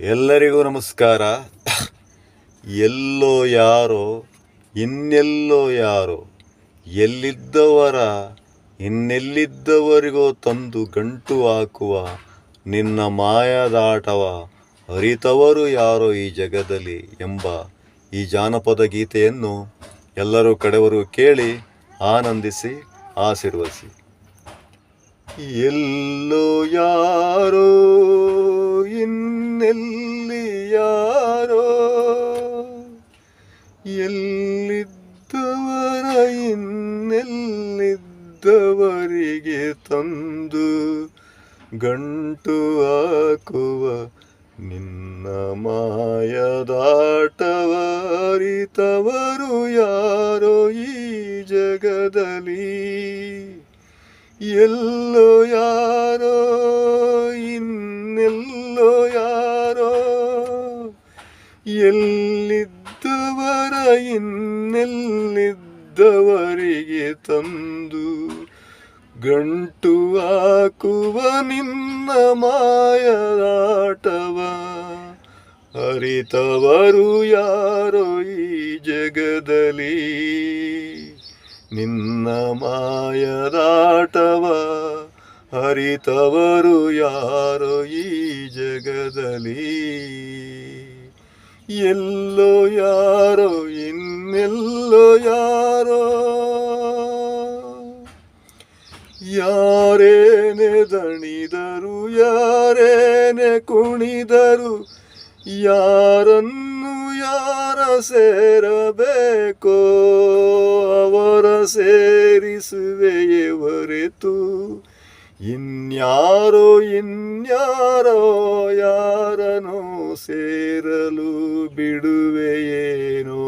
ಎಲ್ಲರಿಗೂ ನಮಸ್ಕಾರ. ಎಲ್ಲೋ ಯಾರೋ ಇನ್ನೆಲ್ಲೋ ಯಾರೋ, ಎಲ್ಲಿದ್ದವರ ಇನ್ನೆಲ್ಲಿದ್ದವರಿಗೋ ತಂದು ಗಂಟು ಹಾಕುವ ನಿನ್ನ ಮಾಯದಾಟವ ಅರಿತವರು ಯಾರೋ ಈ ಜಗದಲ್ಲಿ ಎಂಬ ಈ ಜಾನಪದ ಗೀತೆಯನ್ನು ಎಲ್ಲರೂ ಕಡೆವರು ಕೇಳಿ ಆನಂದಿಸಿ ಆಶೀರ್ವದಿಸಿ. ಎಲ್ಲೋ ಯಾರೋ ಇನ್ನೆಲ್ಲಿ ಯಾರೋ, ಎಲ್ಲಿದ್ದವರ ಇನ್ನೆಲ್ಲಿದ್ದವರಿಗೆ ತಂದು ಗಂಟು ಹಾಕುವ ನಿನ್ನ ಮಾಯದಾಟವ ಅರಿತವರು ಯಾರೋ ಈ ಜಗದಲ್ಲಿ. ಎಲ್ಲೋ ಯಾರೋ ಇನ್ನೆಲ್ಲೋ ಯಾರೋ, ಎಲ್ಲಿದ್ದವರ ಇನ್ನೆಲ್ಲಿದ್ದವರಿಗೆ ತಂದು ಗಂಟು ಹಾಕುವ ನಿನ್ನ ಮಾಯದಾಟವ ಅರಿತವರು ಯಾರೋ ಈ ಜಗದಲ್ಲಿ. ನಿನ್ನ ಮಾಯದಾಟವ ಅರಿತವರು ಯಾರೋ ಈ ಜಗದಲ್ಲಿ. ಎಲ್ಲೋ ಯಾರೋ ಇನ್ನೆಲ್ಲೋ ಯಾರೋ, ಯಾರೇನೆ ದಣಿದರು ಯಾರೇನೆ ಕುಣಿದರು, ಯಾರನ್ನು ಯಾರ ಸೇರಬೇಕೋ ಅವರ ಸೇರಿಸುವೆಯೇ ಹೊರೆತು ಇನ್ಯಾರೋ ಯಾರನೋ ಸೇರಲು ಬಿಡುವೆಯೇನೋ.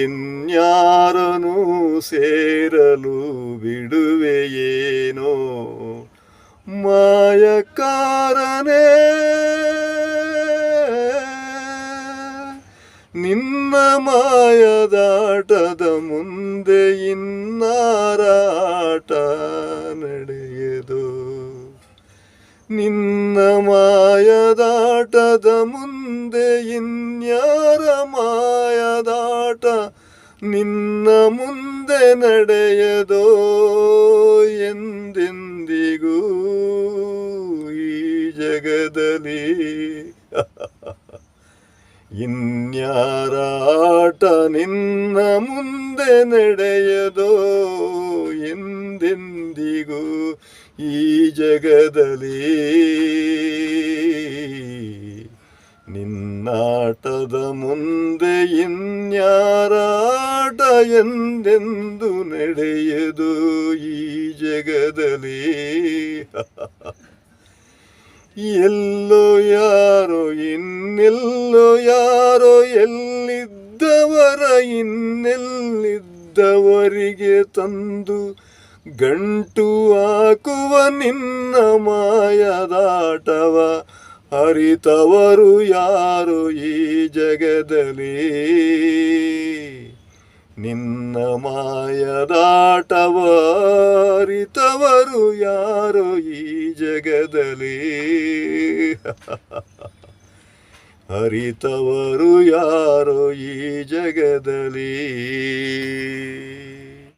ಇನ್ಯಾರನೂ ಸೇರಲು ಬಿಡುವೆಯೇನೋ. ಮಾಯಕಾರನೇ ನಿನ್ನ ಮಾಯದಾಟದ ಮುಂದೆ ಇನ್ನಾರ ಆಟ ನಡೆಯದು. ನಿನ್ನ ಮಾಯದಾಟದ ಮುಂದೆ ಇನ್ಯಾರ ಮಾಯದಾಟ ನಿನ್ನ ಮುಂದೆ ನಡೆಯದೋ ಎಂದೆಂದಿಗೂ ಈ ಜಗದಲ್ಲಿ. ಇನ್ಯಾರ ಆಟ ನಿನ್ನ ಮುಂದೆ ನಡೆಯದೋ ಎಂದೆಂದಿಗೂ ಈ ಜಗದಲ್ಲಿ. ನಿನ್ನಾಟದ ಮುಂದೆ ಇನ್ಯಾರ ಆಟ ಎಂದೆಂದು ನಡೆಯದು ಈ ಜಗದಲ್ಲಿ. ಎಲ್ಲೋ ಯಾರೋ ಇನ್ನೆಲ್ಲೋ ಯಾರೋ, ಎಲ್ಲಿದ್ದವರ ಇನ್ನೆಲ್ಲಿದ್ದವರಿಗೆ ತಂದು ಗಂಟು ಹಾಕುವ ನಿನ್ನ ಮಾಯದಾಟವ ಅರಿತವರು ಯಾರೋ ಈ ಜಗದಲ್ಲಿ. ನಿನ್ನ ಮಾಯದಾಟವ ಅರಿತವರು ಯಾರೋ ಈ ಜಗದಲ್ಲಿ. ಅರಿತವರು ಯಾರೋ ಈ ಜಗದಲ್ಲಿ.